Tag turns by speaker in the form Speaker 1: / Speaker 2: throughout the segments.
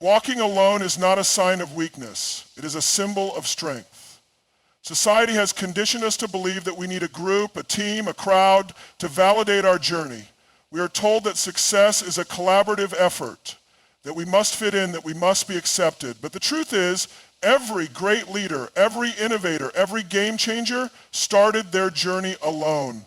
Speaker 1: Walking alone is not a sign of weakness. It is a symbol of strength. Society has conditioned us to believe that we need a group, a team, a crowd to validate our journey. We are told that success is a collaborative effort, that we must fit in, that we must be accepted. But the truth is, every great leader, every innovator, every game changer started their journey alone.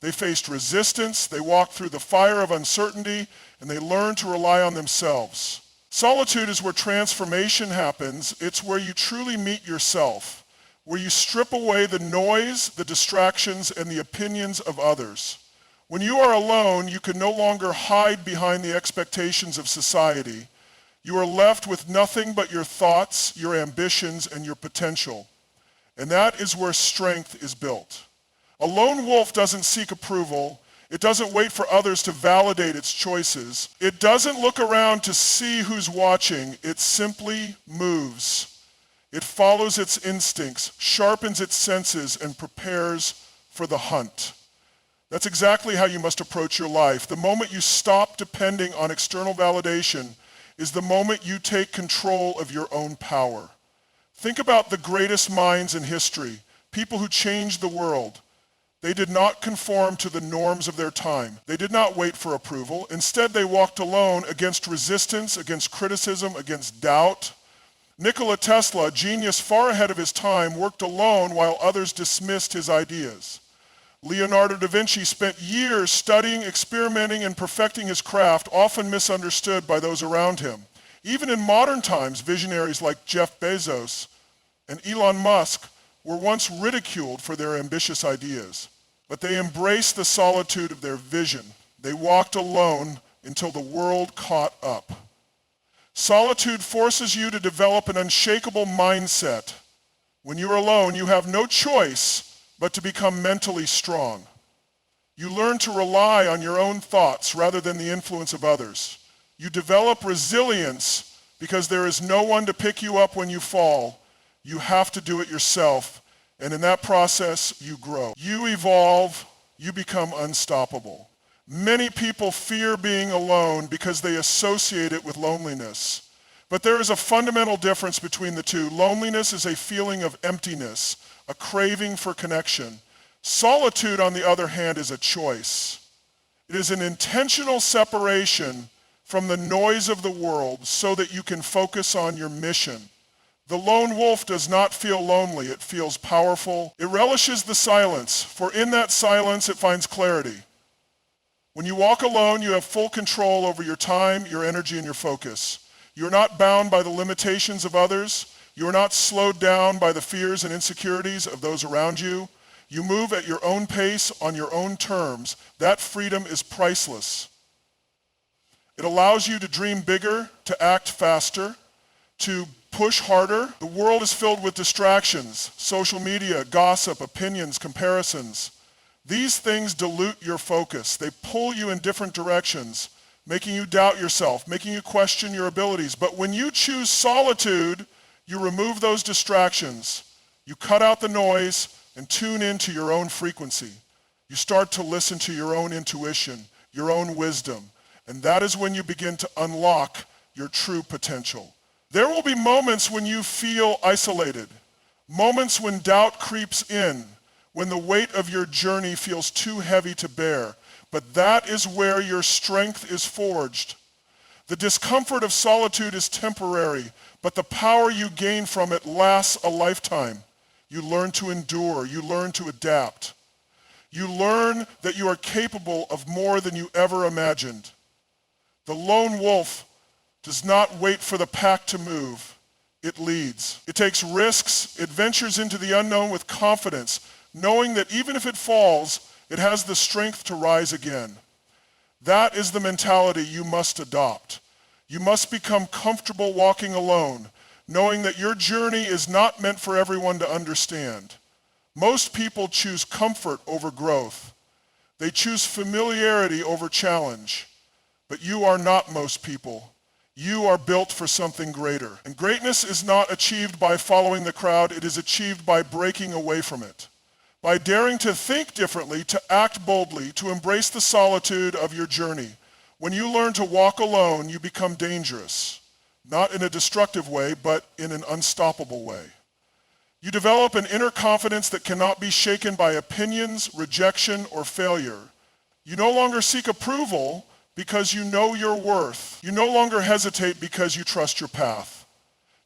Speaker 1: They faced resistance, they walked through the fire of uncertainty, and they learned to rely on themselves. Solitude is where transformation happens. It's where you truly meet yourself, where you strip away the noise, the distractions, and the opinions of others. When you are alone, you can no longer hide behind the expectations of society. You are left with nothing but your thoughts, your ambitions, and your potential. And that is where strength is built. A lone wolf doesn't seek approval. It doesn't wait for others to validate its choices. It doesn't look around to see who's watching. It simply moves. It follows its instincts, sharpens its senses, and prepares for the hunt. That's exactly how you must approach your life. The moment you stop depending on external validation is the moment you take control of your own power. Think about the greatest minds in history, people who changed the world. They did not conform to the norms of their time. They did not wait for approval. Instead, they walked alone against resistance, against criticism, against doubt. Nikola Tesla, a genius far ahead of his time, worked alone while others dismissed his ideas. Leonardo da Vinci spent years studying, experimenting, and perfecting his craft, often misunderstood by those around him. Even in modern times, visionaries like Jeff Bezos and Elon Musk were once ridiculed for their ambitious ideas, but they embraced the solitude of their vision. They walked alone until the world caught up. Solitude forces you to develop an unshakable mindset. When you're alone, you have no choice but to become mentally strong. You learn to rely on your own thoughts rather than the influence of others. You develop resilience because there is no one to pick you up when you fall. You have to do it yourself, and in that process, you grow. You evolve, you become unstoppable. Many people fear being alone because they associate it with loneliness. But there is a fundamental difference between the two. Loneliness is a feeling of emptiness, a craving for connection. Solitude, on the other hand, is a choice. It is an intentional separation from the noise of the world so that you can focus on your mission. The lone wolf does not feel lonely, it feels powerful. It relishes the silence, for in that silence it finds clarity. When you walk alone, you have full control over your time, your energy, and your focus. You're not bound by the limitations of others. You are not slowed down by the fears and insecurities of those around you. You move at your own pace, on your own terms. That freedom is priceless. It allows you to dream bigger, to act faster, to push harder. The world is filled with distractions, social media, gossip, opinions, comparisons. These things dilute your focus. They pull you in different directions, making you doubt yourself, making you question your abilities. But when you choose solitude, you remove those distractions. You cut out the noise and tune into your own frequency. You start to listen to your own intuition, your own wisdom. And that is when you begin to unlock your true potential. There will be moments when you feel isolated, moments when doubt creeps in, when the weight of your journey feels too heavy to bear. But that is where your strength is forged. The discomfort of solitude is temporary, but the power you gain from it lasts a lifetime. You learn to endure, you learn to adapt. You learn that you are capable of more than you ever imagined. The lone wolf does not wait for the pack to move. It leads. It takes risks. It ventures into the unknown with confidence, knowing that even if it falls, it has the strength to rise again. That is the mentality you must adopt. You must become comfortable walking alone, knowing that your journey is not meant for everyone to understand. Most people choose comfort over growth. They choose familiarity over challenge. But you are not most people. You are built for something greater. And greatness is not achieved by following the crowd. It is achieved by breaking away from it. By daring to think differently, to act boldly, to embrace the solitude of your journey. When you learn to walk alone, you become dangerous. not in a destructive way, but in an unstoppable way. You develop an inner confidence that cannot be shaken by opinions, rejection, or failure. You no longer seek approval because you know your worth. You no longer hesitate because you trust your path.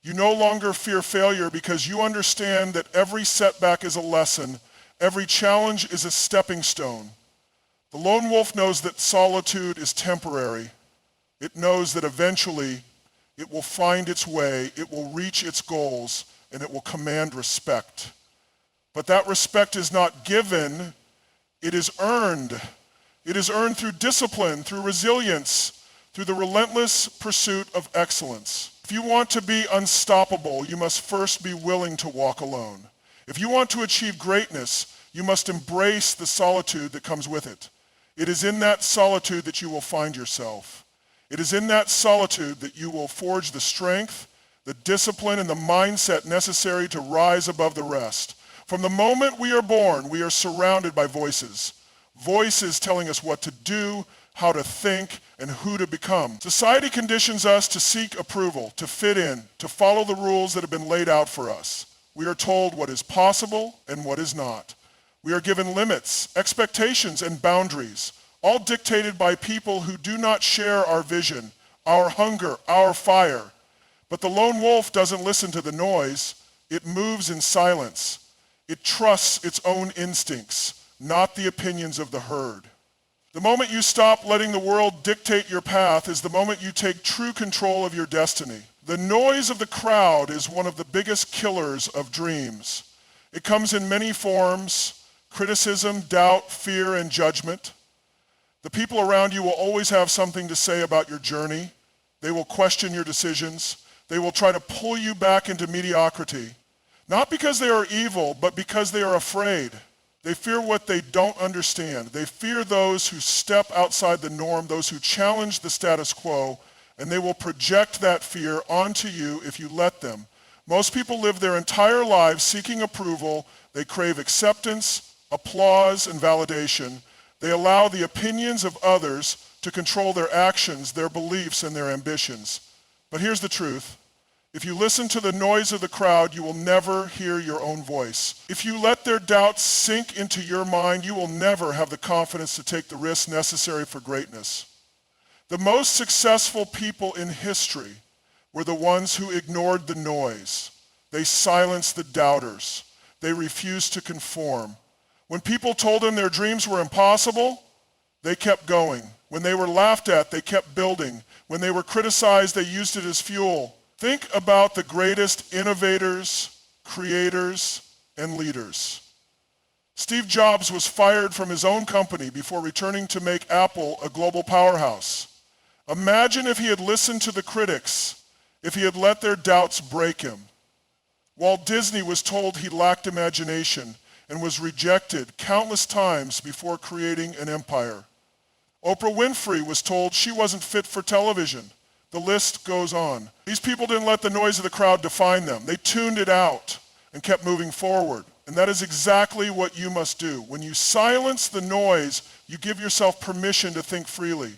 Speaker 1: You no longer fear failure because you understand that every setback is a lesson, every challenge is a stepping stone. The lone wolf knows that solitude is temporary. It knows that eventually it will find its way, it will reach its goals, and it will command respect. But that respect is not given, it is earned. It is earned through discipline, through resilience, through the relentless pursuit of excellence. If you want to be unstoppable, you must first be willing to walk alone. If you want to achieve greatness, you must embrace the solitude that comes with it. It is in that solitude that you will find yourself. It is in that solitude that you will forge the strength, the discipline, and the mindset necessary to rise above the rest. From the moment we are born, we are surrounded by voices. Voices telling us what to do, how to think, and who to become. Society conditions us to seek approval, to fit in, to follow the rules that have been laid out for us. We are told what is possible and what is not. We are given limits, expectations, and boundaries, all dictated by people who do not share our vision, our hunger, our fire. But the lone wolf doesn't listen to the noise. It moves in silence. It trusts its own instincts, not the opinions of the herd. The moment you stop letting the world dictate your path is the moment you take true control of your destiny. The noise of the crowd is one of the biggest killers of dreams. It comes in many forms: criticism, doubt, fear, and judgment. The people around you will always have something to say about your journey. They will question your decisions. They will try to pull you back into mediocrity, not because they are evil, but because they are afraid. They fear what they don't understand. They fear those who step outside the norm, those who challenge the status quo, and they will project that fear onto you if you let them. Most people live their entire lives seeking approval. They crave acceptance, applause, and validation. They allow the opinions of others to control their actions, their beliefs, and their ambitions. But here's the truth. If you listen to the noise of the crowd, you will never hear your own voice. If you let their doubts sink into your mind, you will never have the confidence to take the risks necessary for greatness. The most successful people in history were the ones who ignored the noise. They silenced the doubters. They refused to conform. When people told them their dreams were impossible, they kept going. When they were laughed at, they kept building. When they were criticized, they used it as fuel. Think about the greatest innovators, creators, and leaders. Steve Jobs was fired from his own company before returning to make Apple a global powerhouse. Imagine if he had listened to the critics, if he had let their doubts break him. Walt Disney was told he lacked imagination and was rejected countless times before creating an empire. Oprah Winfrey was told she wasn't fit for television. The list goes on. These people didn't let the noise of the crowd define them. They tuned it out and kept moving forward. And that is exactly what you must do. When you silence the noise, you give yourself permission to think freely.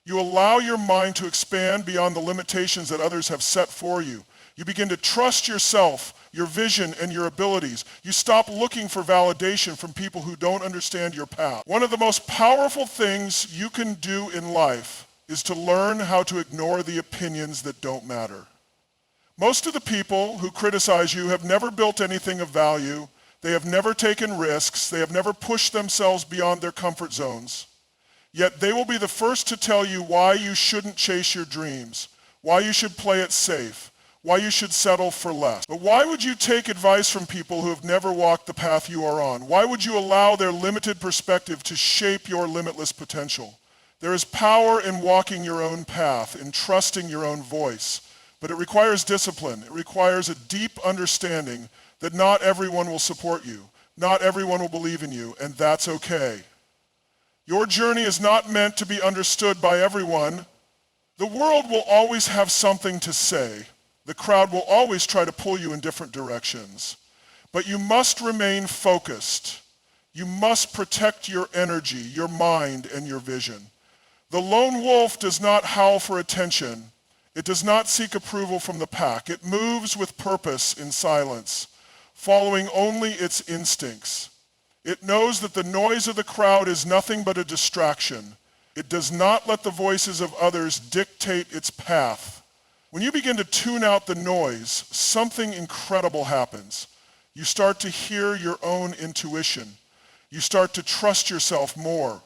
Speaker 1: You allow your mind to expand beyond the limitations that others have set for you. You begin to trust yourself, your vision, and your abilities. You stop looking for validation from people who don't understand your path. One of the most powerful things you can do in life is to learn how to ignore the opinions that don't matter. Most of the people who criticize you have never built anything of value. They have never taken risks. They have never pushed themselves beyond their comfort zones. Yet they will be the first to tell you why you shouldn't chase your dreams, why you should play it safe, why you should settle for less. But why would you take advice from people who have never walked the path you are on? Why would you allow their limited perspective to shape your limitless potential? There is power in walking your own path, in trusting your own voice, but it requires discipline. It requires a deep understanding that not everyone will support you, not everyone will believe in you, and that's okay. Your journey is not meant to be understood by everyone. The world will always have something to say. The crowd will always try to pull you in different directions. But you must remain focused. You must protect your energy, your mind, and your vision. The lone wolf does not howl for attention. It does not seek approval from the pack. It moves with purpose in silence, following only its instincts. It knows that the noise of the crowd is nothing but a distraction. It does not let the voices of others dictate its path. When you begin to tune out the noise, something incredible happens. You start to hear your own intuition. You start to trust yourself more.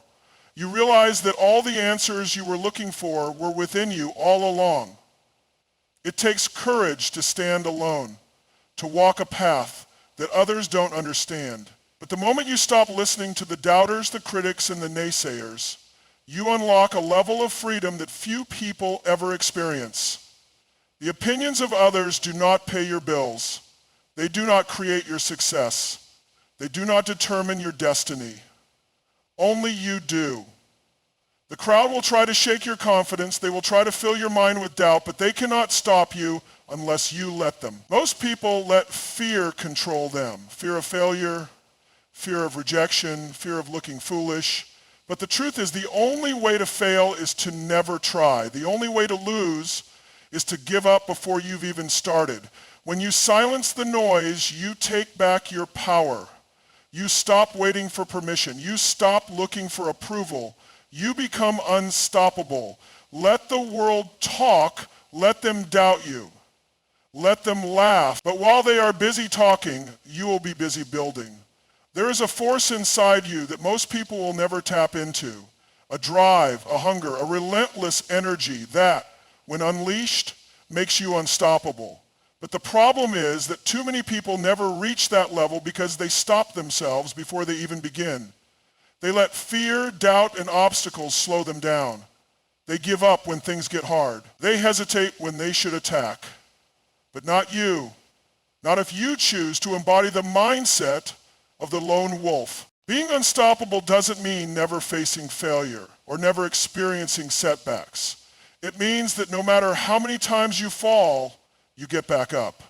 Speaker 1: You realize that all the answers you were looking for were within you all along. It takes courage to stand alone, to walk a path that others don't understand. But the moment you stop listening to the doubters, the critics, and the naysayers, you unlock a level of freedom that few people ever experience. The opinions of others do not pay your bills. They do not create your success. They do not determine your destiny. Only you do. The crowd will try to shake your confidence. They will try to fill your mind with doubt, but they cannot stop you unless you let them. Most people let fear control them. Fear of failure, fear of rejection, fear of looking foolish. But the truth is, the only way to fail is to never try. The only way to lose is to give up before you've even started. When you silence the noise, you take back your power. You stop waiting for permission. You stop looking for approval. You become unstoppable. Let the world talk. Let them doubt you. Let them laugh. But while they are busy talking, you will be busy building. There is a force inside you that most people will never tap into. A drive, a hunger, a relentless energy that, when unleashed, makes you unstoppable. But the problem is that too many people never reach that level because they stop themselves before they even begin. They let fear, doubt, and obstacles slow them down. They give up when things get hard. They hesitate when they should attack. But not you. Not if you choose to embody the mindset of the lone wolf. Being unstoppable doesn't mean never facing failure or never experiencing setbacks. It means that no matter how many times you fall, you get back up.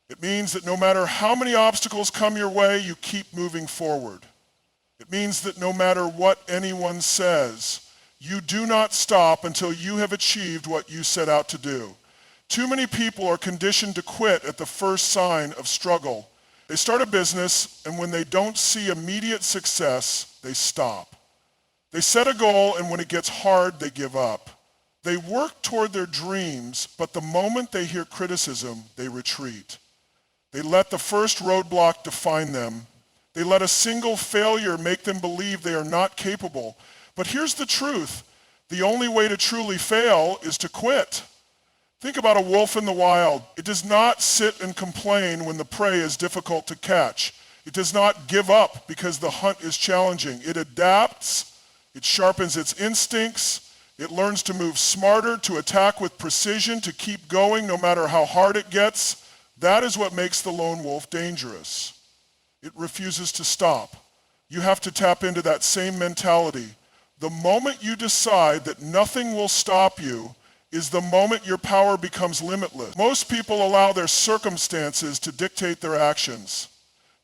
Speaker 1: It means that no matter how many obstacles come your way, you keep moving forward. It means that no matter what anyone says, you do not stop until you have achieved what you set out to do. Too many people are conditioned to quit at the first sign of struggle. They start a business, and when they don't see immediate success, they stop. They set a goal, and when it gets hard, they give up. They work toward their dreams, but the moment they hear criticism, they retreat. They let the first roadblock define them. They let a single failure make them believe they are not capable. But here's the truth. The only way to truly fail is to quit. Think about a wolf in the wild. It does not sit and complain when the prey is difficult to catch. It does not give up because the hunt is challenging. It adapts, it sharpens its instincts, it learns to move smarter, to attack with precision, to keep going no matter how hard it gets. That is what makes the lone wolf dangerous. It refuses to stop. You have to tap into that same mentality. The moment you decide that nothing will stop you is the moment your power becomes limitless. Most people allow their circumstances to dictate their actions.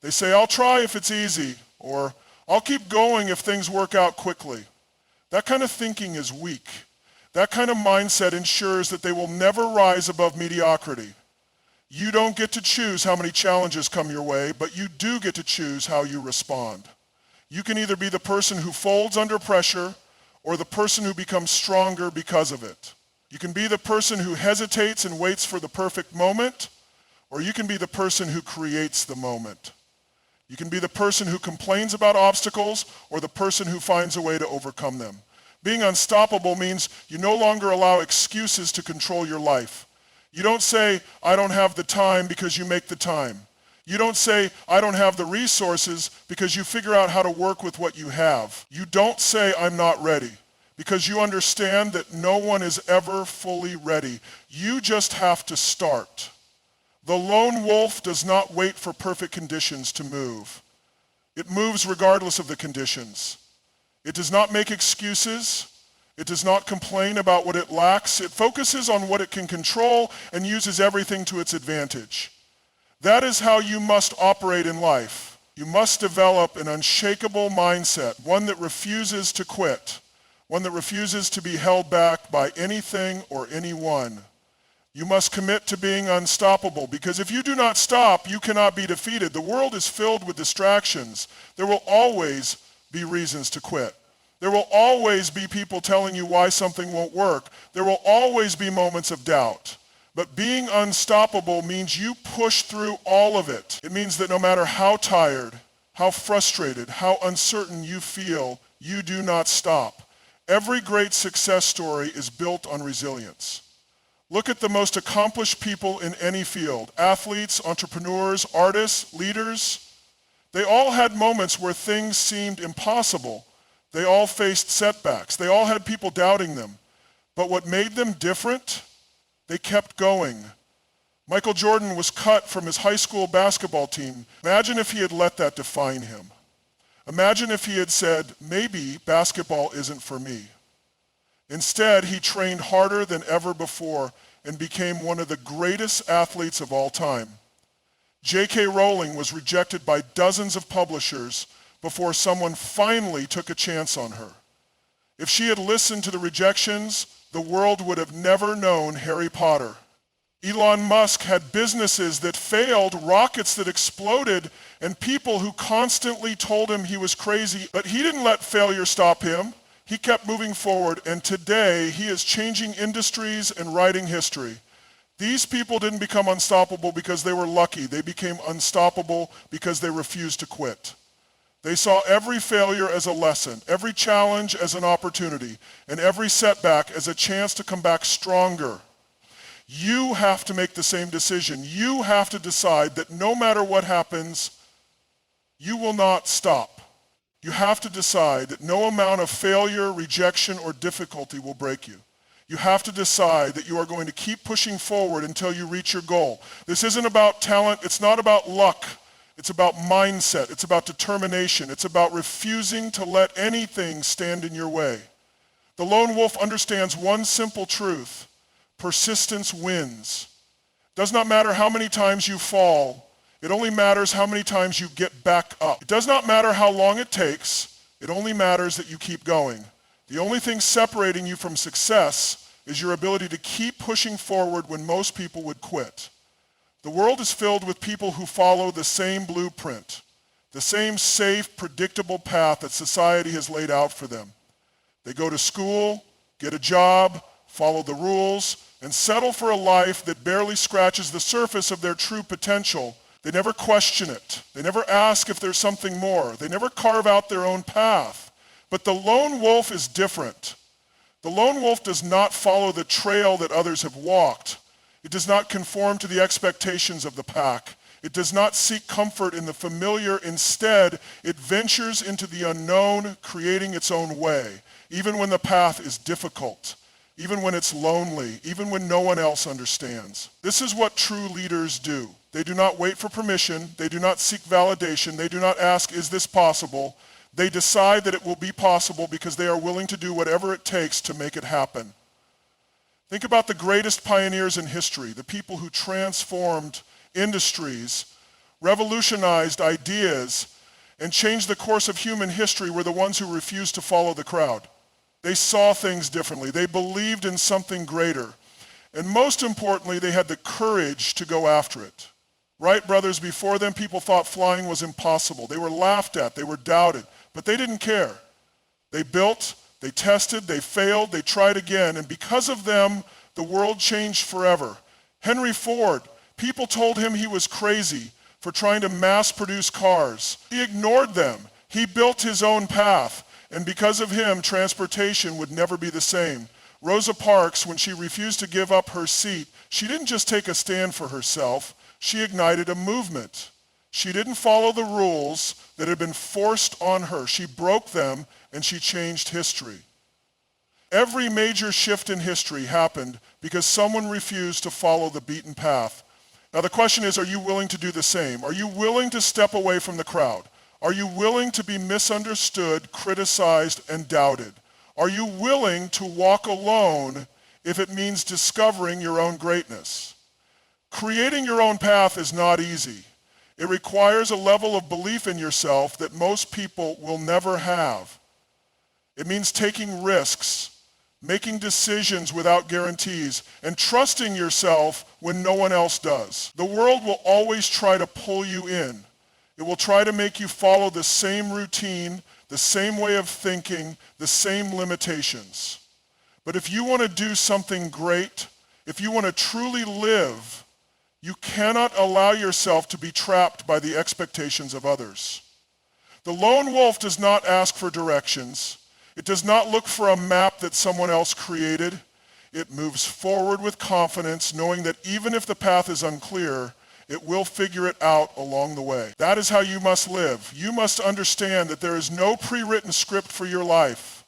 Speaker 1: They say, I'll try if it's easy, or I'll keep going if things work out quickly. That kind of thinking is weak. That kind of mindset ensures that they will never rise above mediocrity. You don't get to choose how many challenges come your way, but you do get to choose how you respond. You can either be the person who folds under pressure or the person who becomes stronger because of it. You can be the person who hesitates and waits for the perfect moment, or you can be the person who creates the moment. You can be the person who complains about obstacles or the person who finds a way to overcome them. Being unstoppable means you no longer allow excuses to control your life. You don't say, I don't have the time because you make the time. You don't say, I don't have the resources because you figure out how to work with what you have. You don't say, I'm not ready, because you understand that no one is ever fully ready. You just have to start. The lone wolf does not wait for perfect conditions to move. It moves regardless of the conditions. It does not make excuses. It does not complain about what it lacks. It focuses on what it can control and uses everything to its advantage. That is how you must operate in life. You must develop an unshakable mindset, one that refuses to quit, one that refuses to be held back by anything or anyone. You must commit to being unstoppable, because if you do not stop, you cannot be defeated. The world is filled with distractions. There will always be reasons to quit. There will always be people telling you why something won't work. There will always be moments of doubt. But being unstoppable means you push through all of it. It means that no matter how tired, how frustrated, how uncertain you feel, you do not stop. Every great success story is built on resilience. Look at the most accomplished people in any field, athletes, entrepreneurs, artists, leaders. They all had moments where things seemed impossible. They all faced setbacks. They all had people doubting them. But what made them different? They kept going. Michael Jordan was cut from his high school basketball team. Imagine if he had let that define him. Imagine if he had said, maybe basketball isn't for me. Instead, he trained harder than ever before and became one of the greatest athletes of all time. J.K. Rowling was rejected by dozens of publishers before someone finally took a chance on her. If she had listened to the rejections, the world would have never known Harry Potter. Elon Musk had businesses that failed, rockets that exploded, and people who constantly told him he was crazy, but he didn't let failure stop him. He kept moving forward, and today he is changing industries and writing history. These people didn't become unstoppable because they were lucky. They became unstoppable because they refused to quit. They saw every failure as a lesson, every challenge as an opportunity, and every setback as a chance to come back stronger. You have to make the same decision. You have to decide that no matter what happens, you will not stop. You have to decide that no amount of failure, rejection, or difficulty will break you. You have to decide that you are going to keep pushing forward until you reach your goal. This isn't about talent. It's not about luck. It's about mindset. It's about determination. It's about refusing to let anything stand in your way. The lone wolf understands one simple truth. Persistence wins. It does not matter how many times you fall. It only matters how many times you get back up. It does not matter how long it takes. It only matters that you keep going. The only thing separating you from success is your ability to keep pushing forward when most people would quit. The world is filled with people who follow the same blueprint, the same safe, predictable path that society has laid out for them. They go to school, get a job, follow the rules, and settle for a life that barely scratches the surface of their true potential. They never question it. They never ask if there's something more. They never carve out their own path. But the lone wolf is different. The lone wolf does not follow the trail that others have walked. It does not conform to the expectations of the pack. It does not seek comfort in the familiar. Instead, it ventures into the unknown, creating its own way, even when the path is difficult, even when it's lonely, even when no one else understands. This is what true leaders do. They do not wait for permission. They do not seek validation. They do not ask, is this possible? They decide that it will be possible because they are willing to do whatever it takes to make it happen. Think about the greatest pioneers in history, the people who transformed industries, revolutionized ideas, and changed the course of human history were the ones who refused to follow the crowd. They saw things differently. They believed in something greater. And most importantly, they had the courage to go after it. Wright brothers, before them, people thought flying was impossible. They were laughed at. They were doubted. But they didn't care. They built, they tested, they failed, they tried again. And because of them, the world changed forever. Henry Ford, people told him he was crazy for trying to mass produce cars. He ignored them. He built his own path. And because of him, transportation would never be the same. Rosa Parks, when she refused to give up her seat, she didn't just take a stand for herself. She ignited a movement. She didn't follow the rules that had been forced on her. She broke them and she changed history. Every major shift in history happened because someone refused to follow the beaten path. Now the question is, are you willing to do the same? Are you willing to step away from the crowd? Are you willing to be misunderstood, criticized, and doubted? Are you willing to walk alone if it means discovering your own greatness? Creating your own path is not easy. It requires a level of belief in yourself that most people will never have. It means taking risks, making decisions without guarantees, and trusting yourself when no one else does. The world will always try to pull you in. It will try to make you follow the same routine, the same way of thinking, the same limitations. But if you want to do something great, if you want to truly live, you cannot allow yourself to be trapped by the expectations of others. The lone wolf does not ask for directions. It does not look for a map that someone else created. It moves forward with confidence, knowing that even if the path is unclear, it will figure it out along the way. That is how you must live. You must understand that there is no pre-written script for your life.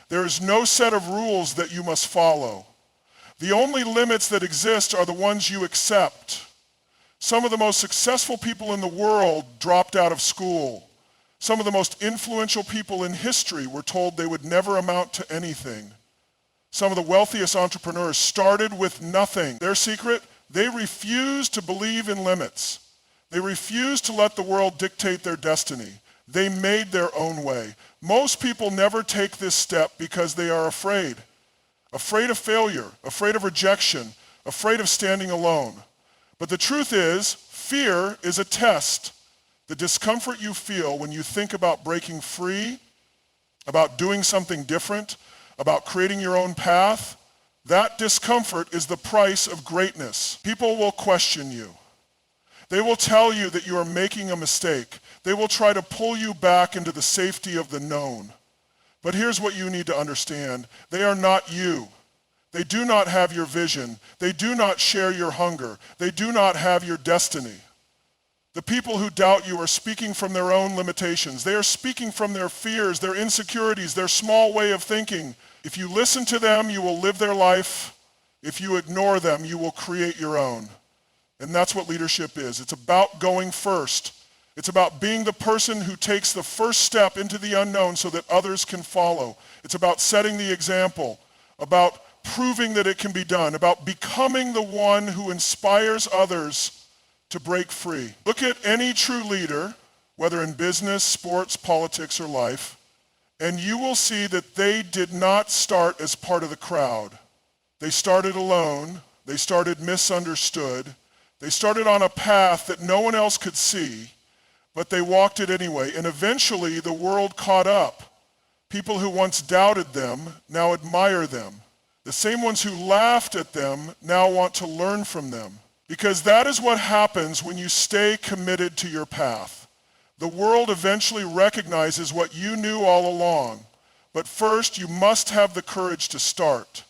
Speaker 1: There is no set of rules that you must follow. The only limits that exist are the ones you accept. Some of the most successful people in the world dropped out of school. Some of the most influential people in history were told they would never amount to anything. Some of the wealthiest entrepreneurs started with nothing. Their secret? They refused to believe in limits. They refused to let the world dictate their destiny. They made their own way. Most people never take this step because they are afraid. Afraid of failure, afraid of rejection, afraid of standing alone. But the truth is, fear is a test. The discomfort you feel when you think about breaking free, about doing something different, about creating your own path, that discomfort is the price of greatness. People will question you. They will tell you that you are making a mistake. They will try to pull you back into the safety of the known. But here's what you need to understand. They are not you. They do not have your vision. They do not share your hunger. They do not have your destiny. The people who doubt you are speaking from their own limitations. They are speaking from their fears, their insecurities, their small way of thinking. If you listen to them, you will live their life. If you ignore them, you will create your own. And that's what leadership is. It's about going first. It's about being the person who takes the first step into the unknown so that others can follow. It's about setting the example, about proving that it can be done, about becoming the one who inspires others to break free. Look at any true leader, whether in business, sports, politics, or life, and you will see that they did not start as part of the crowd. They started alone. They started misunderstood. They started on a path that no one else could see, but they walked it anyway. And eventually the world caught up. People who once doubted them now admire them. The same ones who laughed at them now want to learn from them. Because that is what happens when you stay committed to your path. The world eventually recognizes what you knew all along. But first, you must have the courage to start.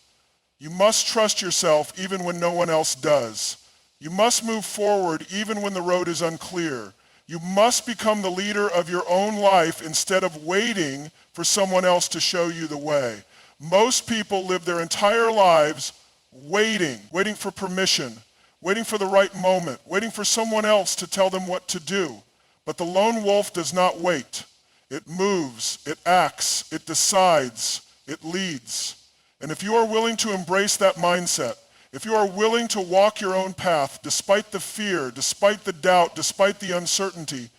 Speaker 1: You must trust yourself even when no one else does. You must move forward even when the road is unclear. You must become the leader of your own life instead of waiting for someone else to show you the way. Most people live their entire lives waiting for permission, waiting for the right moment, waiting for someone else to tell them what to do. But the lone wolf does not wait. It moves, it acts, it decides, it leads. And if you are willing to embrace that mindset, if you are willing to walk your own path, despite the fear, despite the doubt, despite the uncertainty,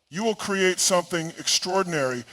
Speaker 1: you will create something extraordinary.